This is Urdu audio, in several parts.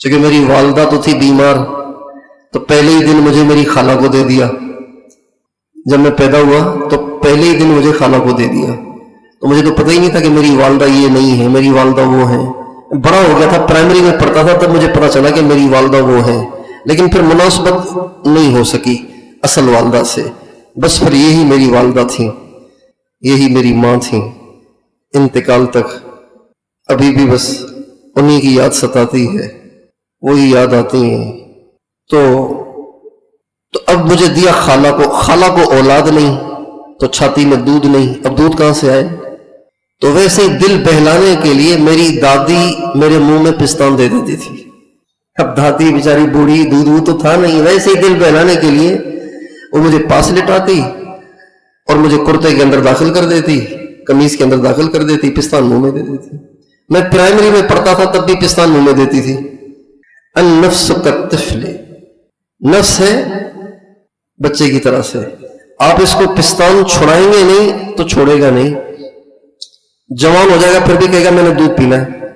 چونکہ میری والدہ تو تھی بیمار، تو پہلے ہی دن مجھے میری خالہ کو دے دیا. جب میں پیدا ہوا تو پہلے ہی دن مجھے خالہ کو دے دیا. تو مجھے تو پتہ ہی نہیں تھا کہ میری والدہ یہ نہیں ہے، میری والدہ وہ ہیں. بڑا ہو گیا تھا، پرائمری میں پڑھتا تھا، تب مجھے پتہ چلا کہ میری والدہ وہ ہیں. لیکن پھر مناسبت نہیں ہو سکی اصل والدہ سے. بس پھر یہی میری والدہ تھیں، یہی میری ماں تھیں انتقال تک. ابھی بھی بس انہی کی یاد ستاتی ہے، وہی یاد آتی ہیں. تو اب مجھے دیا خالہ کو. خالہ کو اولاد نہیں تو چھاتی میں دودھ نہیں، اب دودھ کہاں سے آئے؟ تو ویسے ہی دل بہلانے کے لیے میری دادی میرے منہ میں پستان دے دیتی تھی. اب دادی بیچاری بوڑھی، دودھ تو تھا نہیں، ویسے ہی دل بہلانے کے لیے وہ مجھے پاس لٹاتی اور مجھے کرتے کے اندر داخل کر دیتی، قمیض کے اندر داخل کر دیتی، پستان منہ میں دے دیتی. میں پرائمری میں پڑھتا تھا تب بھی پستان منہ میں دیتی تھی. النفس کالطفل، نفس ہے بچے کی طرح سے. آپ اس کو پستان چھڑائیں گے نہیں تو چھوڑے گا نہیں. جوان ہو جائے گا پھر بھی کہے گا میں نے دودھ پینا ہے.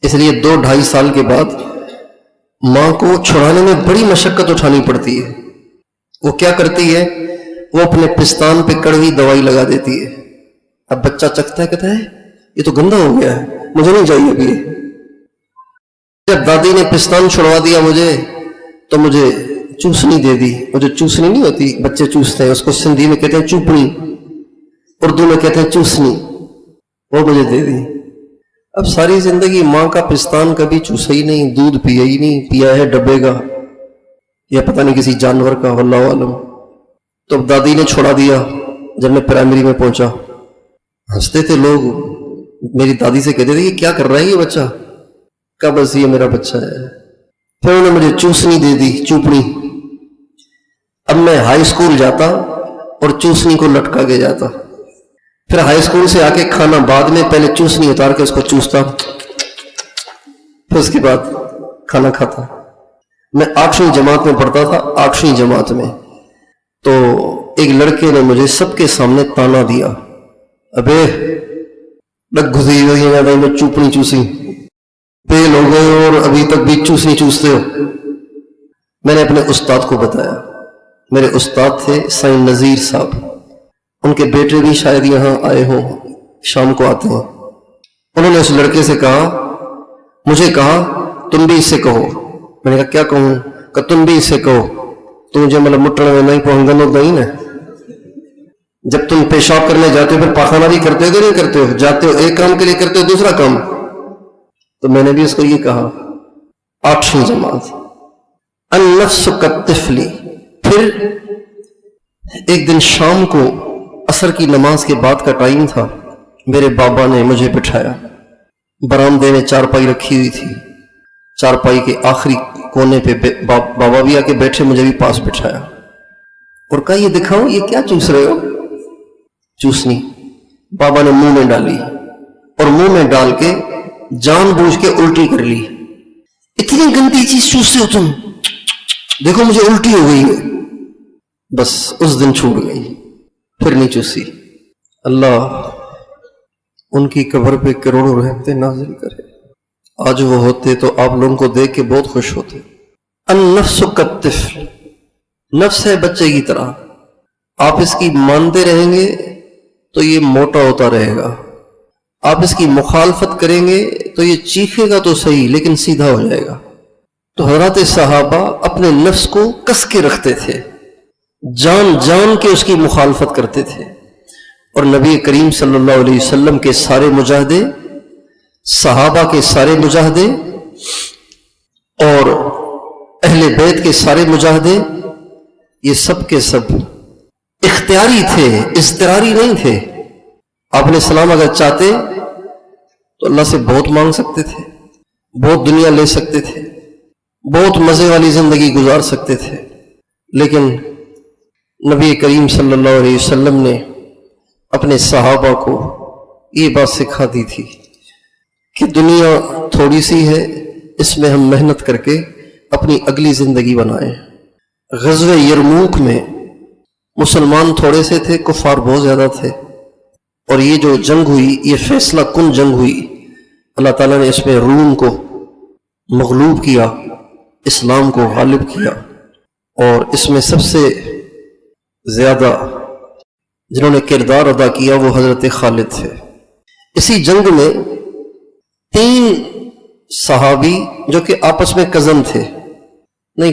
اس لیے 2-2.5 سال کے بعد ماں کو چھڑانے میں بڑی مشقت اٹھانی پڑتی ہے. وہ کیا کرتی ہے؟ وہ اپنے پستان پہ کڑوی دوائی لگا دیتی ہے. اب بچہ چکھتا ہے، کہتا ہے یہ تو گندا ہو گیا ہے، مجھے نہیں چاہیے ابھی. جب دادی نے پستان چھڑوا دیا مجھے تو مجھے چوسنی دے دی. وہ جو چوسنی نہیں ہوتی، بچے چوستے ہیں، اس کو سندھی میں کہتے ہیں چوپڑی، اردو میں کہتے ہیں چوسنی، وہ مجھے دے دی. اب ساری زندگی ماں کا پستان کبھی چوسا ہی نہیں، دودھ پیا ہی نہیں، پیا ہے ڈبے کا یا پتہ نہیں کسی جانور کا، واللہ عالم. تو اب دادی نے چھوڑا دیا. جب میں پرائمری میں پہنچا ہنستے تھے لوگ، میری دادی سے کہتے تھے کہ کیا کر رہا ہے یہ بچہ؟ کہا بس یہ میرا بچہ ہے. پھر انہوں نے مجھے چوسنی دے دی، چوپڑی. اب میں ہائی اسکول جاتا اور چوسنی کو لٹکا کے جاتا. پھر ہائی اسکول سے آ کے کھانا بعد میں، پہلے چوسنی اتار کے اس کو چوستا، پھر اس کے بعد کھانا کھاتا. میں 8ویں جماعت میں پڑھتا تھا. 8ویں جماعت میں تو ایک لڑکے نے مجھے سب کے سامنے تانا دیا، ابے لگ گھسی ہوئی ہے بھائی، میں چوپنی چوسی، فیل ہو گئے اور ابھی تک بھی چوسنی چوستے ہو. میں نے اپنے استاد کو بتایا. میرے استاد تھے سائن نذیر صاحب، ان کے بیٹے بھی شاید یہاں آئے ہوں، شام کو آتے ہیں. انہوں نے اس لڑکے سے کہا، مجھے کہا تم بھی اس سے کہو. میں نے کہا کیا کہوں؟ کہ تم بھی اس سے کہو. تو مجھے مطلب مٹڑ میں نہیں پہنچ گا نہیں نا. جب تم پیشاب کرنے جاتے ہو پھر پاخانہ بھی کرتے ہو کہ نہیں کرتے ہو؟ جاتے ہو ایک کام کے لیے، کرتے ہو دوسرا کام. تو میں نے بھی اس کو یہ کہا. 8ویں جماعت، النفس کالطفل. پھر ایک دن شام کو عصر کی نماز کے بعد کا ٹائم تھا. میرے بابا نے مجھے بٹھایا. برآمدے میں چارپائی رکھی ہوئی تھی، چارپائی کے آخری کونے پہ بابا بھی آ کے بیٹھے، مجھے بھی پاس بٹھایا اور کہا یہ دکھاؤ یہ کیا چوس رہے ہو؟ چوسنی. بابا نے منہ میں ڈالی اور منہ میں ڈال کے جان بوجھ کے الٹی کر لی. اتنی گندی چیز چوستے ہو تم، دیکھو مجھے الٹی ہو گئی ہے. بس اس دن چھوٹ گئی، پھر نہیں چوسی. اللہ ان کی قبر پہ کروڑوں رحمتیں نازل کرے. آج وہ ہوتے تو آپ لوگوں کو دیکھ کے بہت خوش ہوتے. النفس کالطفل، نفس ہے بچے کی طرح. آپ اس کی مانتے رہیں گے تو یہ موٹا ہوتا رہے گا. آپ اس کی مخالفت کریں گے تو یہ چیخے گا تو صحیح لیکن سیدھا ہو جائے گا. تو حضرات صحابہ اپنے نفس کو کس کے رکھتے تھے، جان جان کے اس کی مخالفت کرتے تھے. اور نبی کریم صلی اللہ علیہ وسلم کے سارے مجاہدے، صحابہ کے سارے مجاہدے اور اہل بیت کے سارے مجاہدے، یہ سب کے سب اختیاری تھے، اضطراری نہیں تھے. آپ علیہ السلام اگر چاہتے تو اللہ سے بہت مانگ سکتے تھے، بہت دنیا لے سکتے تھے، بہت مزے والی زندگی گزار سکتے تھے. لیکن نبی کریم صلی اللہ علیہ وسلم نے اپنے صحابہ کو یہ بات سکھا دی تھی کہ دنیا تھوڑی سی ہے، اس میں ہم محنت کر کے اپنی اگلی زندگی بنائیں. غزوہ یرموک میں مسلمان تھوڑے سے تھے، کفار بہت زیادہ تھے. اور یہ جو جنگ ہوئی یہ فیصلہ کن جنگ ہوئی. اللہ تعالیٰ نے اس میں روم کو مغلوب کیا، اسلام کو غالب کیا، اور اس میں سب سے زیادہ جنہوں نے کردار ادا کیا وہ حضرت خالد تھے۔ اسی جنگ میں 3 صحابی جو کہ آپس میں کزن تھے،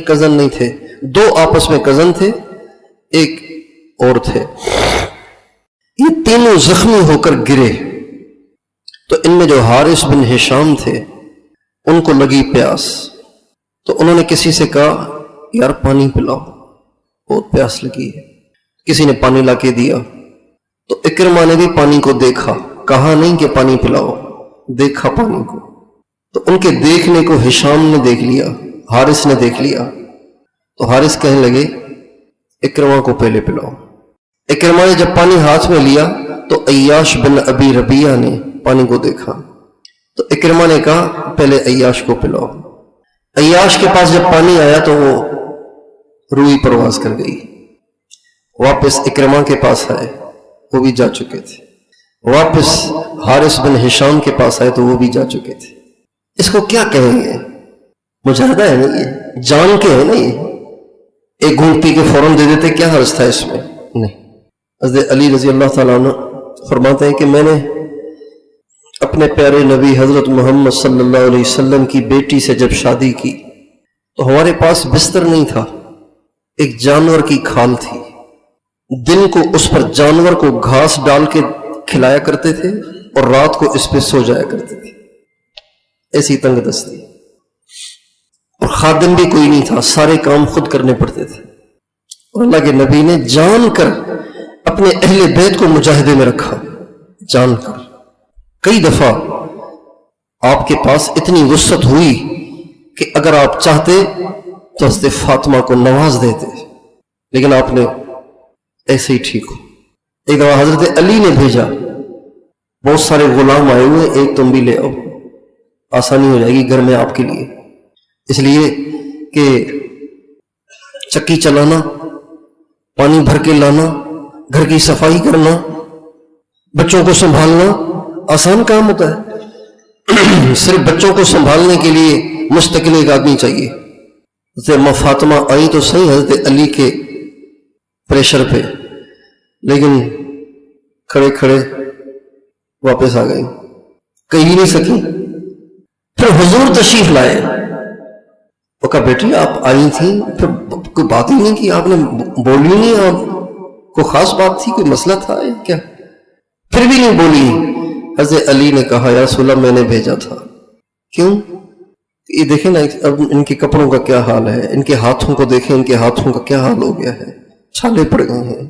کزن نہیں تھے، 2 آپس میں کزن تھے، ایک اور تھے، یہ تینوں زخمی ہو کر گرے۔ تو ان میں جو حارث بن ہشام تھے ان کو لگی پیاس، تو انہوں نے کسی سے کہا یار پانی پلاؤ، بہت پیاس لگی ہے۔ کسی نے پانی لا کے دیا، تو اکرمہ نے بھی پانی کو دیکھا، کہا نہیں کہ پانی پلاؤ، دیکھا پانی کو۔ تو ان کے دیکھنے کو ہشام نے دیکھ لیا، حارث نے دیکھ لیا، تو حارث کہنے لگے اکرمہ کو پہلے پلاؤ۔ اکرمہ نے جب پانی ہاتھ میں لیا تو عیاش بن ابی ربیعہ نے پانی کو دیکھا، تو اکرمہ نے کہا پہلے عیاش کو پلاؤ۔ عیاش کے پاس جب پانی آیا تو وہ روئی پرواز کر گئی، واپس اکرمہ کے پاس آئے، وہ بھی جا چکے تھے، واپس حارث بن ہشام کے پاس آئے تو وہ بھی جا چکے تھے۔ اس کو کیا کہیں گے؟ مجاہدہ ہے نا، یہ جان کے ہے نا، یہ ایک گھونٹ پی کے فوراً دے دیتے، کیا حرج تھا اس میں؟ نہیں۔ حضرت علی رضی اللہ تعالیٰ عنہ فرماتے ہیں کہ میں نے اپنے پیارے نبی حضرت محمد صلی اللہ علیہ وسلم کی بیٹی سے جب شادی کی تو ہمارے پاس بستر نہیں تھا، ایک جانور کی کھال تھی، دن کو اس پر جانور کو گھاس ڈال کے کھلایا کرتے تھے اور رات کو اس پہ سو جایا کرتے تھے، ایسی تنگ دستی، اور خادم بھی کوئی نہیں تھا، سارے کام خود کرنے پڑتے تھے۔ اور اللہ کے نبی نے جان کر اپنے اہل بیت کو مجاہدے میں رکھا، جان کر۔ کئی دفعہ آپ کے پاس اتنی وسعت ہوئی کہ اگر آپ چاہتے تو حضرت فاطمہ کو نواز دیتے، لیکن آپ نے ایسے ہی ٹھیک ہو۔ ایک دفعہ حضرت علی نے بھیجا، بہت سارے غلام آئے ہوئے، ایک تم بھی لے آؤ، آسانی ہو جائے گی گھر میں آپ کے لیے، اس لیے کہ چکی چلانا، پانی بھر کے لانا، گھر کی صفائی کرنا، بچوں کو سنبھالنا آسان کام ہوتا ہے؟ صرف بچوں کو سنبھالنے کے لیے مستقل ایک آدمی چاہیے۔ حضرت اما فاطمہ آئی تو صحیح حضرت علی کے پریشر پہ، لیکن کھڑے کھڑے واپس آ گئی، کہیں ہی نہیں سکی۔ پھر حضور تشریف لائے، وہ کہا بیٹی آپ آئی تھیں، پھر کوئی بات ہی نہیں کی، آپ نے بولی نہیں، آپ کو خاص بات تھی، کوئی مسئلہ تھا کیا؟ پھر بھی نہیں بولی۔ حضرت علی نے کہا یا رسول اللہ میں نے بھیجا تھا۔ کیوں؟ یہ دیکھیں نا اب ان کے کپڑوں کا کیا حال ہے، ان کے ہاتھوں کو دیکھیں، ان کے ہاتھوں کا کیا حال ہو گیا ہے، چھالے پڑ گئے ہیں۔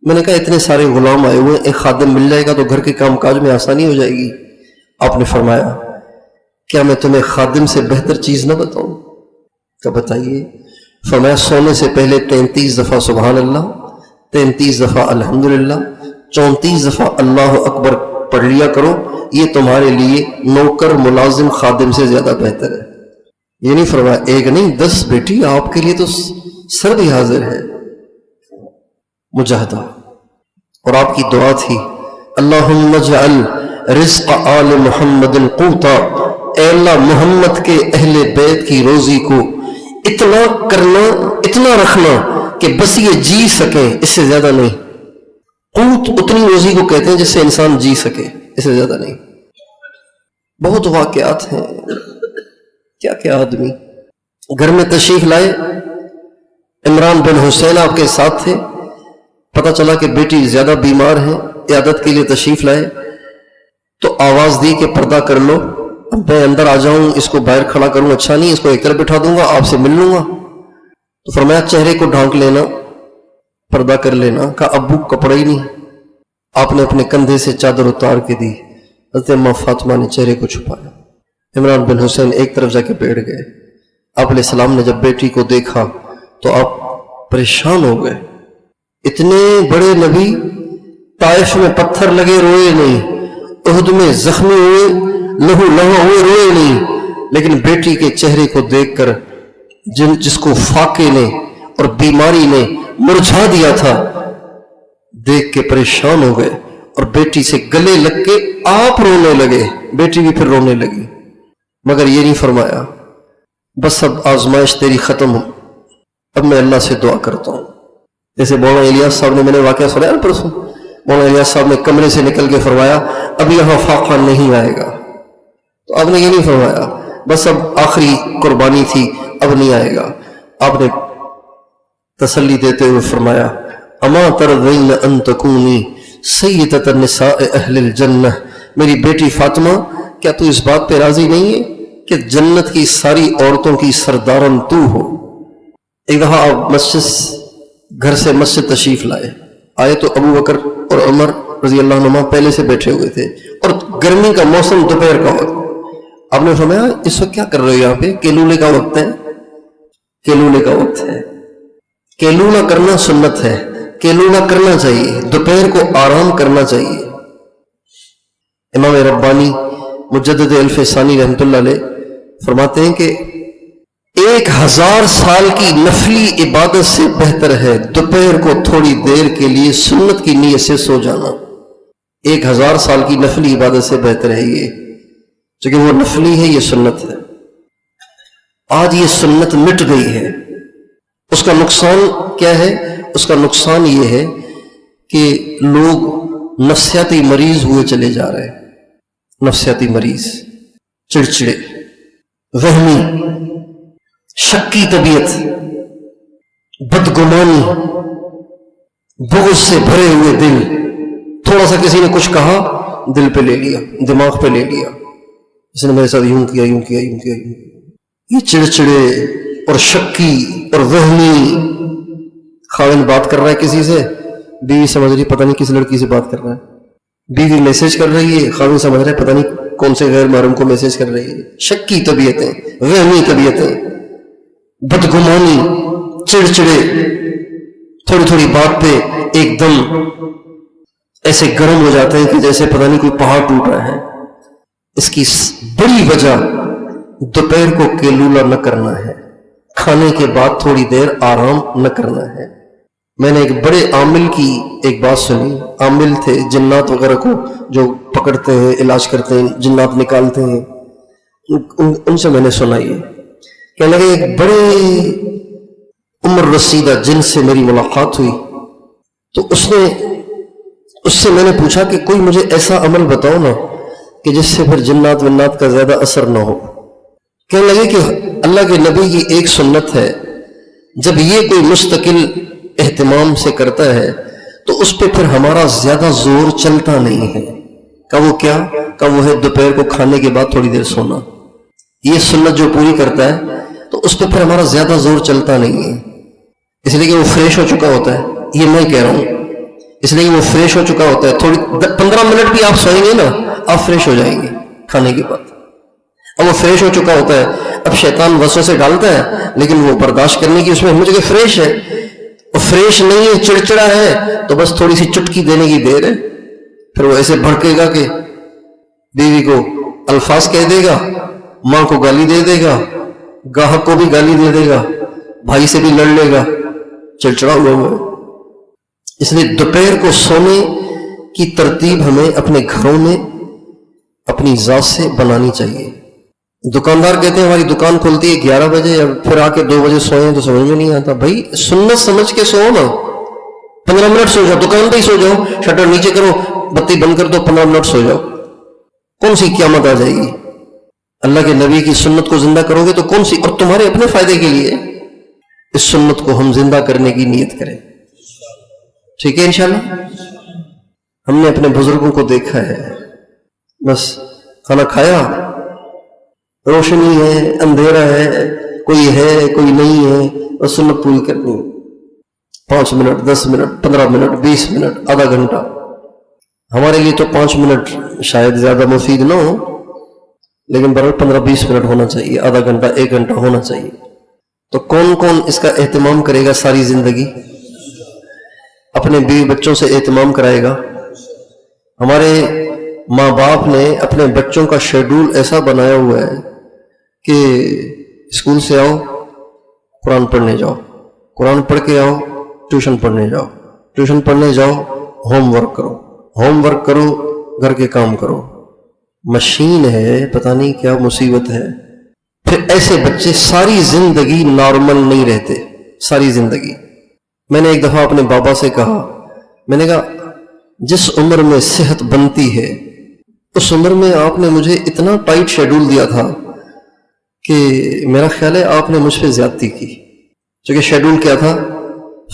میں نے کہا اتنے سارے غلام آئے ہوئے، ایک خادم مل جائے گا تو گھر کے کام کاج میں آسانی ہو جائے گی۔ آپ نے فرمایا کیا میں تمہیں خادم سے بہتر چیز نہ بتاؤں؟ کیا بتائیے؟ فرمایا سونے سے پہلے 33 دفعہ سبحان اللہ، 33 دفعہ الحمدللہ، 34 دفعہ اللہ اکبر پڑھ لیا کرو، یہ تمہارے لیے نوکر ملازم خادم سے زیادہ بہتر ہے۔ یہ نہیں فرمایا ایک نہیں 10 بیٹی، آپ کے لیے تو سر بھی حاضر ہے۔ مجاہدہ، اور آپ کی دعا تھی اللہم اجعل رزق آل محمد قوتا، اے اللہ محمد کے اہل بیت کی روزی کو اتنا کرنا، اتنا رکھنا کہ بس یہ جی سکیں، اس سے زیادہ نہیں۔ قوت اتنی روزی کو کہتے ہیں جس سے انسان جی سکے، اس سے زیادہ نہیں۔ بہت واقعات ہیں، کیا کیا آدمی گھر میں تشریف لائے۔ عمران بن حسین آپ کے ساتھ تھے، پتہ چلا کہ بیٹی زیادہ بیمار ہے، عیادت کے لیے تشریف لائے، تو آواز دی کہ پردہ کر لو، میں اندر آ جاؤں، اس کو باہر کھڑا کروں اچھا نہیں، اس کو ایک طرف بٹھا دوں گا، آپ سے مل لوں گا۔ تو فرمایا چہرے کو ڈھانک لینا، پردہ کر لینا۔ کہا ابو کپڑا ہی نہیں۔ آپ نے اپنے کندھے سے چادر اتار کے دی، حضرت اما فاطمہ نے چہرے کو چھپایا۔ عمران بن حسین ایک طرف جا کے بیٹھ گئے۔ آپ علیہ السلام نے جب بیٹی کو دیکھا تو آپ پریشان ہو گئے، اتنے بڑے نبی طائف میں پتھر لگے روئے نہیں، احد میں زخمی ہوئے لہو لہو ہوئے روئے نہیں، لیکن بیٹی کے چہرے کو دیکھ کر جس کو فاقے نے اور بیماری نے مرجھا دیا تھا، دیکھ کے پریشان ہو گئے اور بیٹی سے گلے لگ کے آپ رونے لگے، بیٹی بھی پھر رونے لگی، مگر یہ نہیں فرمایا بس اب آزمائش تیری ختم ہو، اب میں اللہ سے دعا کرتا ہوں. جیسے مولانا الیاس صاحب نے، میں نے واقعہ سنایا نا پرسوں، مولانا الیاس صاحب نے کمرے سے نکل کے فرمایا اب یہاں فاقہ نہیں آئے گا. تو آپ نے یہ نہیں فرمایا بس اب آخری قربانی تھی اب نہیں آئے گا. آپ نے تسلی دیتے ہوئے فرمایا اما ترضین ان تکونی سیدۃ النساء اہل الجنہ، میری بیٹی فاطمہ کیا تو اس بات پہ راضی نہیں ہے کہ جنت کی ساری عورتوں کی سردارن تو ہو؟ ایک دفعہ آپ گھر سے مسجد تشریف آئے تو ابو بکر اور عمر رضی اللہ عنہما پہلے سے بیٹھے ہوئے تھے اور گرمی کا موسم، دوپہر کا وقت. آپ نے فرمایا اس وقت کیا کر رہے ہو یہاں پہ؟ کیلولے کا وقت ہے، کیلولے کا وقت ہے. کیلولہ کرنا سنت ہے، کیلولہ کرنا چاہیے، دوپہر کو آرام کرنا چاہیے. امام ربانی مجدد الف ثانی رحمۃ اللہ علیہ فرماتے ہیں کہ 1000 سال کی نفلی عبادت سے بہتر ہے دوپہر کو تھوڑی دیر کے لیے سنت کی نیت سے سو جانا. 1000 سال کی نفلی عبادت سے بہتر ہے یہ، چونکہ وہ نفلی ہے، یہ سنت ہے. آج یہ سنت مٹ گئی ہے. اس کا نقصان کیا ہے؟ اس کا نقصان یہ ہے کہ لوگ نفسیاتی مریض ہوئے چلے جا رہے ہیں. نفسیاتی مریض، چڑچڑے، وہمی، شکی طبیعت، بدگمانی، بغض سے بھرے ہوئے دل. تھوڑا سا کسی نے کچھ کہا دل پہ لے لیا، دماغ پہ لے لیا، اس نے میرے ساتھ یوں کیا یوں کیا یوں کیا یوں کیا. یہ چڑچڑے اور شکی اور وہمی. خاوند بات کر رہا ہے کسی سے، بیوی سمجھ رہی پتہ نہیں کس لڑکی سے بات کر رہا ہے. بیوی میسج کر رہی ہے، خاوند سمجھ رہا ہے پتہ نہیں کون سے غیر محرم کو میسج کر رہی ہے. شکی طبیعتیں، وہمی طبیعتیں، بدگمانی، چڑچڑے، تھوڑی تھوڑی بات پہ ایک دم ایسے گرم ہو جاتے ہیں کہ جیسے پتہ نہیں کوئی پہاڑ ٹوٹ رہا ہے. اس کی بڑی وجہ دوپہر کو کیلولہ نہ کرنا ہے، کھانے کے بعد تھوڑی دیر آرام نہ کرنا ہے. میں نے ایک بڑے عامل کی ایک بات سنی. عامل تھے جنات وغیرہ کو جو پکڑتے ہیں، علاج کرتے ہیں، جنات نکالتے ہیں. ان سے میں نے سنا یہ کہنے لگے ایک بڑے عمر رسیدہ جن سے میری ملاقات ہوئی تو اس سے میں نے پوچھا کہ کوئی مجھے ایسا عمل بتاؤ نا کہ جس سے پھر جنات ونات کا زیادہ اثر نہ ہو. کہنے لگے کہ اللہ کے نبی کی ایک سنت ہے، جب یہ کوئی مستقل اہتمام سے کرتا ہے تو اس پہ پھر ہمارا زیادہ زور چلتا نہیں ہے. کہ وہ کیا؟ کہ وہ ہے دوپہر کو کھانے کے بعد تھوڑی دیر سونا. یہ سنت جو پوری کرتا ہے تو اس پہ پھر ہمارا زیادہ زور چلتا نہیں ہے، اس لیے کہ وہ فریش ہو چکا ہوتا ہے. یہ میں کہہ رہا ہوں اس لیے کہ وہ فریش ہو چکا ہوتا ہے. تھوڑی 15 منٹ بھی آپ سوئیں گے نا آپ فریش ہو جائیں گے کھانے کے بعد. اب وہ فریش ہو چکا ہوتا ہے. اب شیطان وسوسے ڈالتا ہے لیکن وہ برداشت کرنے کی اس میں ہمت کہ فریش ہے. وہ فریش نہیں ہے، چڑچڑا ہے، تو بس تھوڑی سی چٹکی دینے کی دیر ہے. پھر وہ ایسے بھڑکے گا کہ بیوی کو الفاظ کہہ دے گا، ماں کو گالی دے دے گا، گاہک کو بھی گالی دے دے گا، بھائی سے بھی لڑ لے گا. چڑچڑا ہوا ہوا ہے. اس لیے دوپہر کو سونے کی ترتیب ہمیں اپنے گھروں میں اپنی ذات سے بنانی چاہیے. دکاندار کہتے ہیں ہماری دکان کھلتی ہے 11 بجے، یا پھر آ کے 2 بجے سوئیں تو سمجھ میں نہیں آتا. بھائی سنت سمجھ کے سو نا، 15 منٹ سو جاؤ، دکان پہ ہی سو جاؤ، شٹر نیچے کرو، بتی بند کر دو، 15 منٹ سو جاؤ. کون سی قیامت آ جائے گی؟ اللہ کے نبی کی سنت کو زندہ کرو گے تو کون سی، اور تمہارے اپنے فائدے کے لیے اس سنت کو ہم زندہ کرنے کی نیت کریں. ٹھیک ہے انشاءاللہ. ہم نے اپنے بزرگوں کو دیکھا ہے، بس کھانا کھایا، روشنی ہے، اندھیرا ہے، کوئی ہے کوئی نہیں ہے، بس سنت پوری کرنی. 5 منٹ، 10 منٹ، 15 منٹ، 20 منٹ، آدھا گھنٹہ. ہمارے لیے تو 5 منٹ شاید زیادہ مفید نہ ہو، لیکن برابر 15-20 منٹ ہونا چاہیے، آدھا گھنٹہ 1 گھنٹہ ہونا چاہیے. تو کون کون اس کا اہتمام کرے گا ساری زندگی؟ اپنے بیوی بچوں سے اہتمام کرائے گا. ہمارے ماں باپ نے اپنے بچوں کا شیڈول ایسا بنایا ہوا ہے کہ اسکول سے آؤ قرآن پڑھنے جاؤ، قرآن پڑھ کے آؤ ٹیوشن پڑھنے جاؤ، ٹیوشن پڑھنے جاؤ ہوم ورک کرو، ہوم ورک کرو گھر کے کام کرو. مشین ہے، پتہ نہیں کیا مصیبت ہے. پھر ایسے بچے ساری زندگی نارمل نہیں رہتے، ساری زندگی. میں نے ایک دفعہ اپنے بابا سے کہا، میں نے کہا جس عمر میں صحت بنتی ہے اس عمر میں آپ نے مجھے اتنا ٹائٹ شیڈول دیا تھا کہ میرا خیال ہے آپ نے مجھ پہ زیادتی کی. چونکہ شیڈول کیا تھا،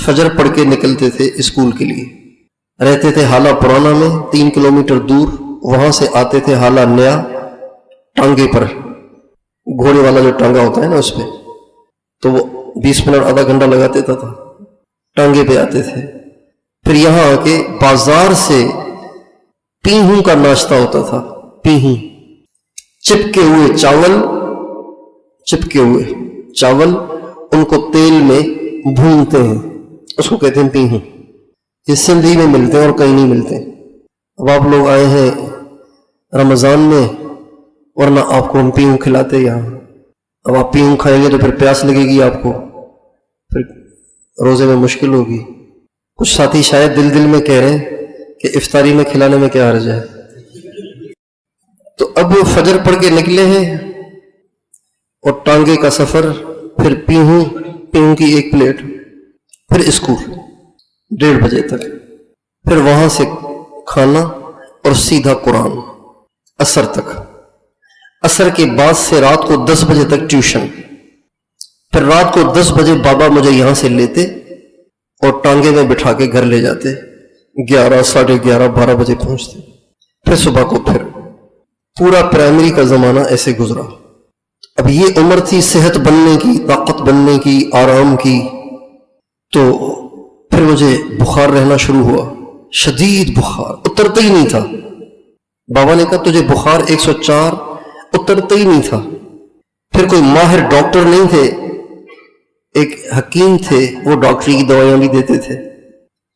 فجر پڑھ کے نکلتے تھے اسکول کے لیے، رہتے تھے حالہ پرانا میں 3 کلومیٹر دور، وہاں سے آتے تھے حالہ نیا ٹانگے پر، گھوڑے والا جو ٹانگا ہوتا ہے نا اس پہ، تو وہ 20 منٹ آدھا گھنٹہ لگا دیتا تھا، ٹانگے پہ آتے تھے. پھر یہاں آ کے بازار سے پیہوں کا ناشتہ ہوتا تھا، پیہوں، چپکے ہوئے چاول ان کو تیل میں بھونتے ہیں، اس کو کہتے ہیں پیہوں. یہ سندھی میں ملتے ہیں اور کہیں نہیں ملتے. اب آپ لوگ آئے ہیں رمضان میں، ورنہ آپ کو ہم پیہوں کھلاتے یہاں. اب آپ پیہوں کھائیں گے تو پھر پیاس لگے گی آپ کو، پھر روزے میں مشکل ہوگی. کچھ ساتھی شاید دل میں کہہ رہے ہیں کہ افطاری میں کھلانے میں کیا حرج ہے. تو اب فجر پڑھ کے نکلے ہیں اور ٹانگے کا سفر، پھر پیہوں کی ایک پلیٹ، پھر اسکول 1:30 بجے تک، پھر وہاں سے کھانا اور سیدھا قرآن عصر تک. عصر کے بعد سے رات کو 10 بجے تک ٹیوشن. پھر رات کو 10 بجے بابا مجھے یہاں سے لیتے اور ٹانگے میں بٹھا کے گھر لے جاتے، 11 ساڑھے 11 12 بجے پہنچتے. پھر صبح کو پھر پورا پرائمری کا زمانہ ایسے گزرا. اب یہ عمر تھی صحت بننے کی، طاقت بننے کی، آرام کی. تو پھر مجھے بخار رہنا شروع ہوا، شدید بخار، اترتا ہی نہیں تھا. بابا نے کہا تجھے بخار 104، اترتا ہی نہیں تھا. پھر کوئی ماہر ڈاکٹر نہیں تھے، ایک حکیم تھے، وہ ڈاکٹری کی دوائیاں بھی دیتے تھے.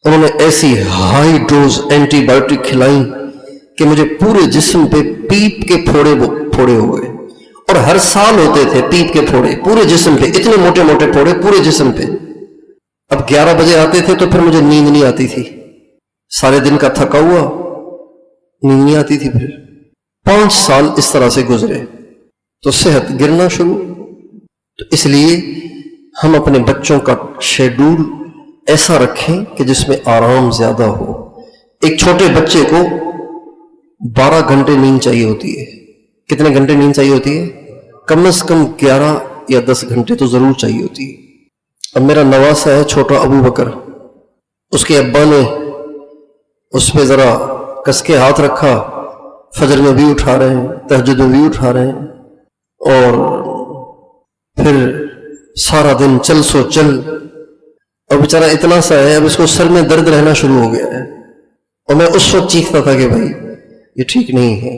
انہوں نے ایسی ہائی ڈوز اینٹی بایوٹک کھلائیں کہ مجھے پورے جسم پہ پیپ کے پھوڑے ہوئے، اور ہر سال ہوتے تھے پیپ کے پھوڑے پورے جسم پہ، اتنے موٹے موٹے پھوڑے پورے جسم پہ. اب 11 بجے آتے تھے تو پھر مجھے نیند نہیں آتی تھی، سارے دن کا تھکا ہوا، نیند نہیں آتی تھی. پھر 5 سال اس طرح سے گزرے تو صحت گرنا شروع. تو اس لیے ہم اپنے بچوں کا شیڈول ایسا رکھیں کہ جس میں آرام زیادہ ہو. ایک چھوٹے بچے کو 12 گھنٹے نیند چاہیے ہوتی ہے. کتنے گھنٹے نیند چاہیے ہوتی ہے؟ کم از کم 11 یا 10 گھنٹے تو ضرور چاہیے ہوتی ہے. اب میرا نواسا ہے چھوٹا ابو بکر، اس کے ابا نے اس پہ ذرا کس کے ہاتھ رکھا، فجر میں بھی اٹھا رہے ہیں، تہجد میں بھی اٹھا رہے ہیں، اور پھر سارا دن چل سو چل. اور بیچارہ اتنا سا ہے، اب اس کو سر میں درد رہنا شروع ہو گیا ہے. اور میں اس وقت چیختا تھا کہ بھائی یہ ٹھیک نہیں ہے.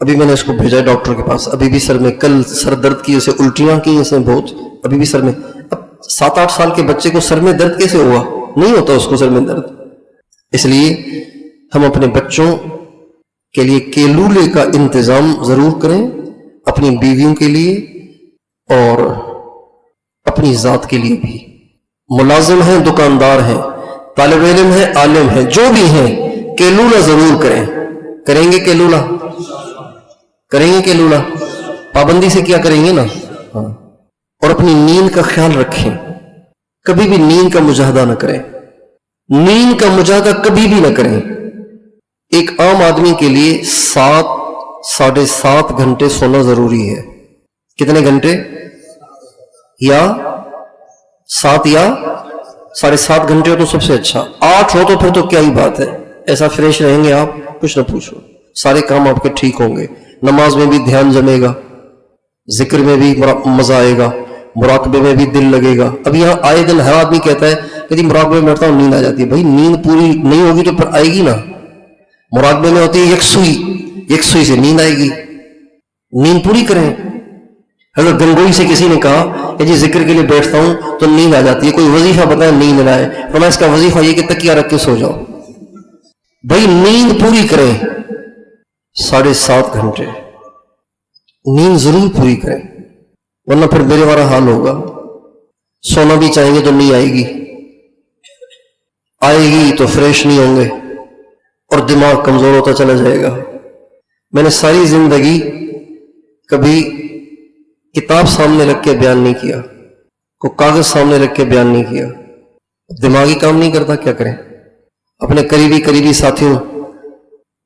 ابھی میں نے اس کو بھیجا ڈاکٹر کے پاس، ابھی بھی سر میں، کل سر درد کی، اسے الٹیاں کی اسے بہت، ابھی بھی سر میں. اب 7-8 سال کے بچے کو سر میں درد کیسے ہوا؟ نہیں ہوتا اس کو سر میں درد. اس لیے ہم اپنے بچوں کے لیے کیلولے کا انتظام ضرور کریں، اپنی بیویوں کے لیے اور اپنی ذات کے لیے بھی. ملازم ہیں، دکاندار ہیں، طالب علم ہیں، عالم ہیں، جو بھی ہیں، کیلولہ ضرور کریں. کریں گے کیلولہ؟ کریں گے کیلولہ؟ پابندی سے کیا کریں گے نا. ہاں. اور اپنی نیند کا خیال رکھیں، کبھی بھی نیند کا مجاہدہ نہ کریں. نیند کا مجاہدہ کبھی بھی نہ کریں. ایک عام آدمی کے لیے 7 7.5 گھنٹے سونا ضروری ہے. کتنے گھنٹے؟ یا 7 یا 7.5 گھنٹے ہو تو سب سے اچھا. 8 ہو تو پھر تو کیا ہی بات ہے، ایسا فریش رہیں گے آپ، کچھ نہ پوچھو، سارے کام آپ کے ٹھیک ہوں گے. نماز میں بھی دھیان جمے گا، ذکر میں بھی مزہ آئے گا، مراقبے میں بھی دل لگے گا. اب یہاں آئے دن ہر آدمی کہتا ہے کہ جی مراقبے میں بیٹھتا ہوں نیند آ جاتی ہے. بھائی نیند پوری نہیں ہوگی تو پھر آئے گی نا. مراقبے میں ہوتی ہے یکسوئی سے نیند آئے گی. نیند پوری کریں. حضرت گنگوئی سے کسی نے کہا کہ جی ذکر کے لیے بیٹھتا ہوں تو نیند آ جاتی ہے، کوئی وظیفہ بتائیں نیند نہ آئے. تو میں اس کا وظیفہ یہ کہ تکیہ رکھ کے سو جاؤ. بھائی نیند پوری کریں، 7.5 گھنٹے نیند ضرور پوری کریں، ورنہ پھر میرے والا حال ہوگا. سونا بھی چاہیں گے تو نہیں آئے گی، آئے گی تو فریش نہیں ہوں گے اور دماغ کمزور ہوتا چلا جائے گا. میں نے ساری زندگی کبھی کتاب سامنے رکھ کے بیان نہیں کیا، کوئی کاغذ سامنے رکھ کے بیان نہیں کیا، دماغی کام نہیں کرتا، کیا کریں؟ اپنے قریبی ساتھیوں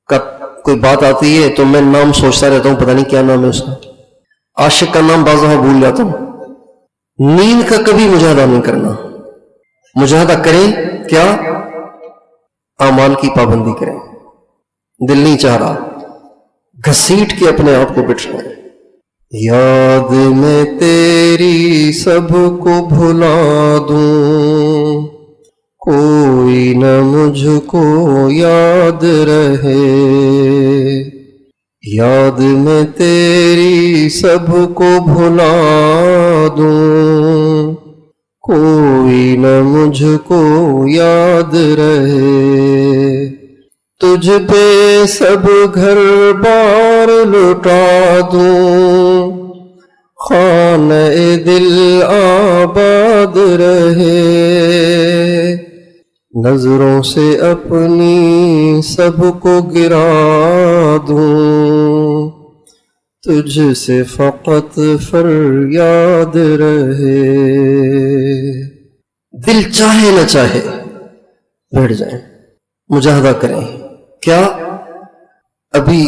کا کوئی بات آتی ہے تو میں نام سوچتا رہتا ہوں، پتہ نہیں کیا نام ہے اس کا، عاشق کا نام بعض دفعہ بھول جاتا ہوں۔ نیند کا کبھی مجاہدہ نہیں کرنا، مجاہدہ کریں کیا؟ اعمال کی پابندی کریں، دل نہیں چاہ رہا گھسیٹ کے اپنے آپ کو بٹھائیں۔ یاد میں تیری سب کو بھلا دوں، کوئی نہ مجھ کو یاد رہے، یاد میں تیری سب کو بھلا دوں، کوئی نہ مجھ کو یاد رہے، تجھ پہ سب گھر بار لٹا دوں، خانہ دل آباد رہے، نظروں سے اپنی سب کو گرا دوں، تجھ سے فقط فریاد رہے۔ دل چاہے نہ چاہے بیٹھ جائیں، مجاہدہ کریں۔ کیا ابھی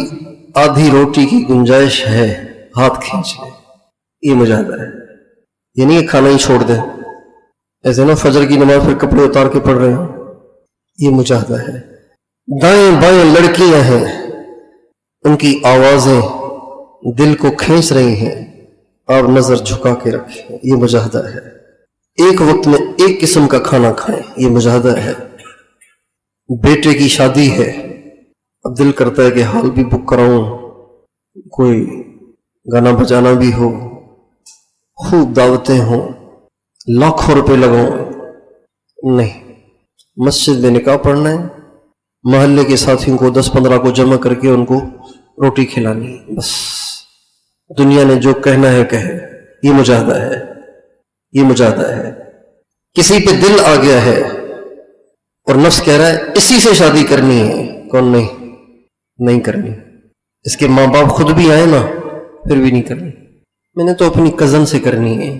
آدھی روٹی کی گنجائش ہے، ہاتھ کھینچ لیں، یہ مجاہدہ ہے۔ یہ نہیں کہ کھانا ہی چھوڑ دیں، ایسے نا فجر کی نماز پھر کپڑے اتار کے پڑھ رہے ہیں، یہ مجاہدہ ہے۔ دائیں بائیں لڑکیاں ہیں، ان کی آوازیں دل کو کھینچ رہی ہیں، آپ نظر جھکا کے رکھیں، یہ مجاہدہ ہے۔ ایک وقت میں ایک قسم کا کھانا کھائیں، یہ مجاہدہ ہے۔ بیٹے کی شادی ہے، اب دل کرتا ہے کہ حال بھی بک کراؤں، کوئی گانا بجانا بھی ہو، خوب دعوتیں ہوں، لاکھوں روپے لگاؤں، نہیں، مسجد میں نکاح پڑھنا ہے، محلے کے ساتھیوں کو 10-15 کو جمع کر کے ان کو روٹی کھلانی، بس دنیا نے جو کہنا ہے کہے، یہ مجاہدہ ہے، یہ مجاہدہ ہے۔ کسی پہ دل آ گیا ہے اور نفس کہہ رہا ہے اسی سے شادی کرنی ہے، کون نہیں کرنی، اس کے ماں باپ خود بھی آئے نا پھر بھی نہیں کرنی، میں نے تو اپنی کزن سے کرنی ہے،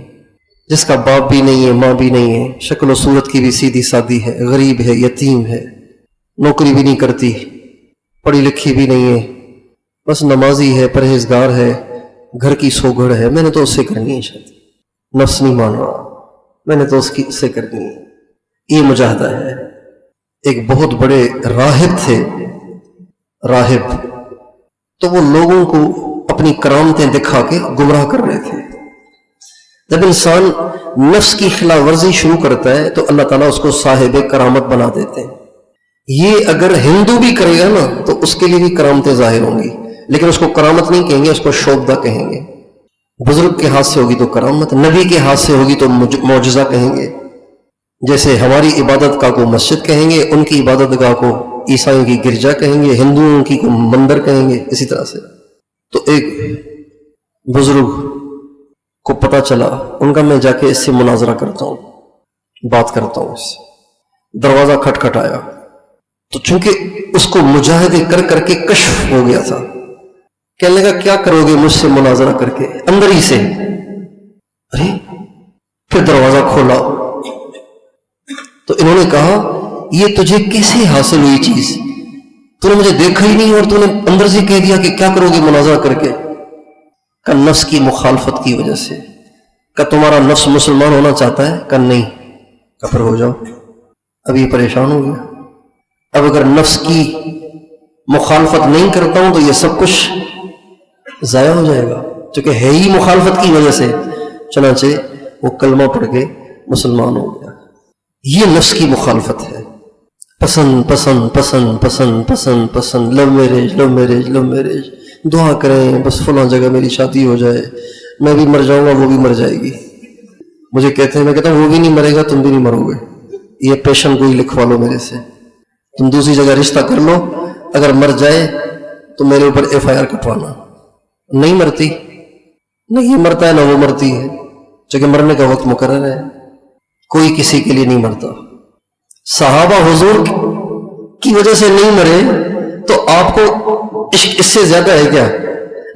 جس کا باپ بھی نہیں ہے ماں بھی نہیں ہے، شکل و صورت کی بھی سیدھی سادی ہے، غریب ہے، یتیم ہے، نوکری بھی نہیں کرتی، پڑھی لکھی بھی نہیں ہے، بس نمازی ہے، پرہیزگار ہے، گھر کی سوگڑ ہے، میں نے تو اس سے کرنی ہے شادی، نفس نہیں مان رہا، میں نے تو اس سے کرنی ہے، یہ مجاہدہ ہے۔ ایک بہت بڑے راہب تھے، راہب، تو وہ لوگوں کو اپنی کرامتیں دکھا کے گمراہ کر رہے تھے۔ جب انسان نفس کی خلاف ورزی شروع کرتا ہے تو اللہ تعالیٰ اس کو صاحب کرامت بنا دیتے ہیں۔ یہ اگر ہندو بھی کرے گا نا تو اس کے لیے بھی کرامتیں ظاہر ہوں گی، لیکن اس کو کرامت نہیں کہیں گے، اس کو شوبدہ کہیں گے۔ بزرگ کے ہاتھ سے ہوگی تو کرامت، نبی کے ہاتھ سے ہوگی تو معجزہ کہیں گے۔ جیسے ہماری عبادت گاہ کو مسجد کہیں گے، ان کی عبادت گاہ کو عیسائیوں کی گرجا کہیں گے، ہندوؤں کی کو مندر کہیں گے، اسی طرح سے۔ تو ایک بزرگ کو پتہ چلا، ان کا میں جا کے اس سے مناظرہ کرتا ہوں، بات کرتا ہوں، اس سے دروازہ کھٹکھٹایا تو چونکہ اس کو مجاہدے کر کر کے کشف ہو گیا تھا، کہنے لگا کیا کرو گے مجھ سے مناظرہ کر کے، اندر ہی سے۔ ارے پھر دروازہ کھولا تو انہوں نے کہا یہ تجھے کیسے حاصل ہوئی چیز، تو نے مجھے دیکھا ہی نہیں اور تو نے اندر سے کہہ دیا کہ کیا کرو گے مناظرہ کر کے؟ کہ نفس کی مخالفت کی وجہ سے۔ کہ تمہارا نفس مسلمان ہونا چاہتا ہے؟ کہ نہیں۔ کہ پھر ہو جاؤ، اب یہ پریشان ہو گیا، اب اگر نفس کی مخالفت نہیں کرتا ہوں تو یہ سب کچھ ضائع ہو جائے گا، چونکہ ہے ہی مخالفت کی وجہ سے۔ چنانچہ وہ کلمہ پڑھ کے مسلمان ہو گیا۔ یہ نفس کی مخالفت ہے، پسند پسند پسند پسند پسند پسند، love marriage love marriage love marriage, دعا کریں بس فلاں جگہ میری شادی ہو جائے، میں بھی مر جاؤں گا وہ بھی مر جائے گی۔ مجھے کہتے ہیں، میں کہتا ہوں وہ بھی نہیں مرے گا تم بھی نہیں مرو گے، یہ پیشن گوئی لکھوا لو میرے سے، تم دوسری جگہ رشتہ کر لو، اگر مر جائے تو میرے اوپر FIR کٹوانا۔ نہیں مرتی، نہ یہ مرتا ہے نہ وہ مرتی ہے، چونکہ مرنے کا وقت مقرر ہے، کوئی کسی کے لیے نہیں مرتا۔ صحابہ حضور کی وجہ سے نہیں مرے تو آپ کو عشق اس سے زیادہ ہے کیا؟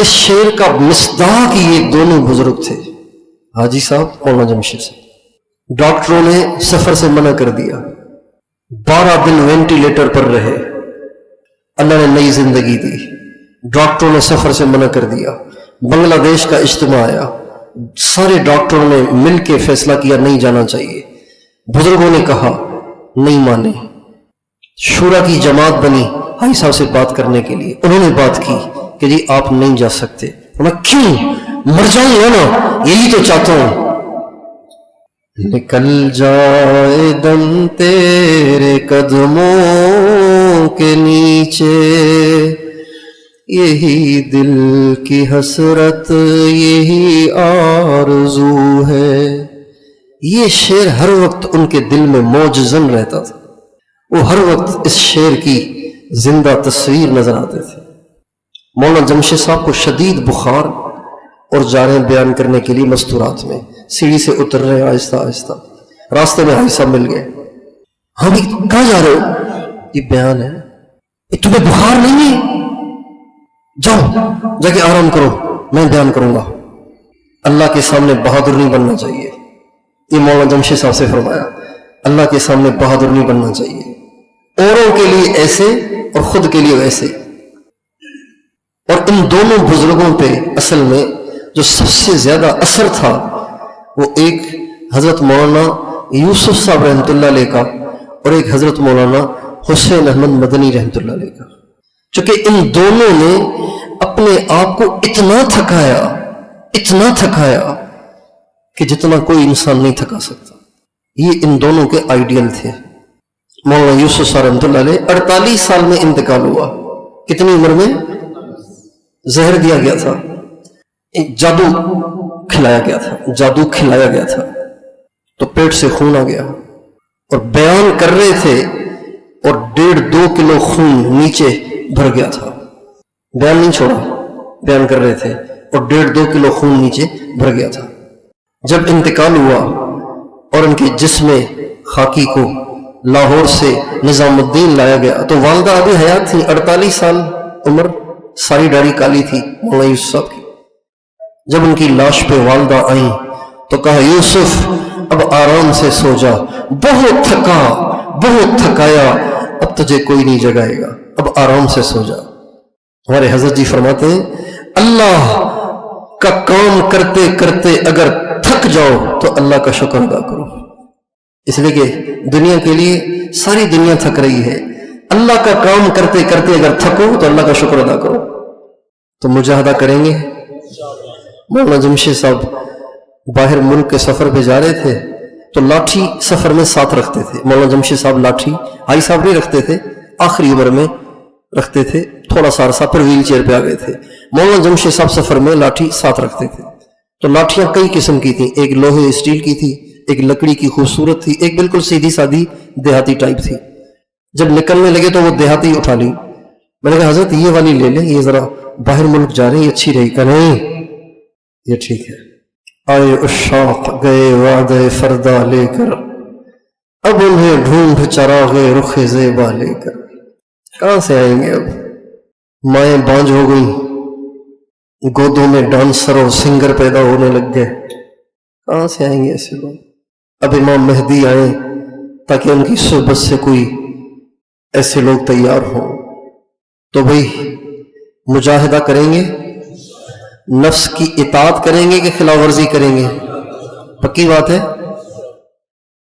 اس شعر کا مصداق یہ دونوں بزرگ تھے، حاجی صاحب مولانا جمشید صاحب۔ ڈاکٹروں نے سفر سے منع کر دیا، 12 دن وینٹیلیٹر پر رہے، اللہ نے نئی زندگی دی۔ ڈاکٹروں نے سفر سے منع کر دیا، بنگلہ دیش کا اجتماع آیا، سارے ڈاکٹروں نے مل کے فیصلہ کیا نہیں جانا چاہیے، بزرگوں نے کہا نہیں مانے، شورا کی جماعت بنی حاجی صاحب سے بات کرنے کے لیے، انہوں نے بات کی کہ جی آپ نہیں جا سکتے۔ میں کیوں؟ مر جاؤں گا نا، یہی تو چاہتا ہوں۔ نکل جائے دم تیرے قدموں کے نیچے، یہی دل کی حسرت یہی آرزو ہے۔ یہ شعر ہر وقت ان کے دل میں موجزن رہتا تھا، وہ ہر وقت اس شعر کی زندہ تصویر نظر آتے تھے۔ مولانا جمشید صاحب کو شدید بخار اور جا رہے ہیں بیان کرنے کے لیے مستورات میں، سیڑھی سے اتر رہے ہیں آہستہ آہستہ، راستے میں حاجی صاحب مل گئے۔ ہاں بھی کہاں جا رہے ہو؟ یہ بیان ہے۔ تمہیں بخار نہیں ہے؟ جاؤ جا کے آرام کرو، میں بیان کروں گا۔ اللہ کے سامنے بہادر نہیں بننا چاہیے، یہ مولانا جمشید صاحب سے فرمایا، اللہ کے سامنے بہادر نہیں بننا چاہیے، اوروں کے لیے ایسے اور خود کے لیے ویسے۔ اور ان دونوں بزرگوں پہ اصل میں جو سب سے زیادہ اثر تھا وہ ایک حضرت مولانا یوسف صاحب رحمۃ اللہ علیہ کا اور ایک حضرت مولانا حسین احمد مدنی رحمۃ اللہ علیہ کا، چونکہ ان دونوں نے اپنے آپ کو اتنا تھکایا کہ جتنا کوئی انسان نہیں تھکا سکتا۔ یہ ان دونوں کے آئیڈیل تھے۔ مولانا یوسف صاحب رحمۃ اللہ علیہ 48 سال میں انتقال ہوا۔ کتنی عمر میں؟ زہر دیا گیا تھا، جادو کھلایا گیا تھا تو پیٹ سے خون آ گیا، اور بیان کر رہے تھے اور 1.5-2 کلو خون نیچے بھر گیا تھا، بیان نہیں چھوڑا، بیان کر رہے تھے اور 1.5-2 کلو خون نیچے بھر گیا تھا۔ جب انتقال ہوا اور ان کے جسم خاکی کو لاہور سے نظام الدین لایا گیا تو والدہ ابھی حیات تھی، 48 سال عمر، ساری داڑھی کالی تھی مولانا یوسف صاحب کی۔ جب ان کی لاش پہ والدہ آئیں تو کہا یوسف اب آرام سے سو جا، بہت تھکایا، اب تجھے کوئی نہیں جگائے گا، اب آرام سے سو جا۔ ہمارے حضرت جی فرماتے ہیں اللہ کا کام کرتے کرتے اگر تھک جاؤ تو اللہ کا شکر ادا کرو، اس لیے کہ دنیا کے لیے ساری دنیا تھک رہی ہے، اللہ کا کام کرتے کرتے اگر تھکو تو اللہ کا شکر ادا کرو۔ تو مجاہدہ کریں گے۔ مولانا جمشید صاحب باہر ملک کے سفر پہ جا رہے تھے تو لاٹھی سفر میں ساتھ رکھتے تھے۔ مولانا جمشید صاحب لاٹھی، حاجی صاحب نہیں رکھتے تھے، آخری عمر میں رکھتے تھے، تھوڑا سا عرصہ پھر ویل چیئر پہ آ گئے تھے۔ مولانا جمشید صاحب سفر میں لاٹھی ساتھ رکھتے تھے۔ تو لاٹھیاں کئی قسم کی تھیں، ایک لوہے اسٹیل کی تھی، ایک لکڑی کی خوبصورت تھی، ایک بالکل سیدھی سادی دیہاتی ٹائپ تھی۔ جب نکلنے لگے تو وہ دیہاتی اٹھا لی، میں نے کہا حضرت یہ والی لے لیں، یہ ذرا باہر ملک جا رہے ہیں، یہ اچھی رہی۔ کہ نہیں یہ ٹھیک ہے۔ آئے عشاق گئے وعدہ فردا لے کر، اب انہیں ڈھونڈ چراغ رخ زیبا لے کر۔ کہاں سے آئیں گے؟ اب مائیں بانجھ ہو گئیں، گودوں میں ڈانسر اور سنگر پیدا ہونے لگ گئے، کہاں سے آئیں گے ایسے لوگ؟ اب امام مہدی آئیں تاکہ ان کی صحبت سے کوئی ایسے لوگ تیار ہوں۔ تو بھئی مجاہدہ کریں گے، نفس کی اطاعت کریں گے کہ خلاف ورزی کریں گے؟ پکی بات ہے۔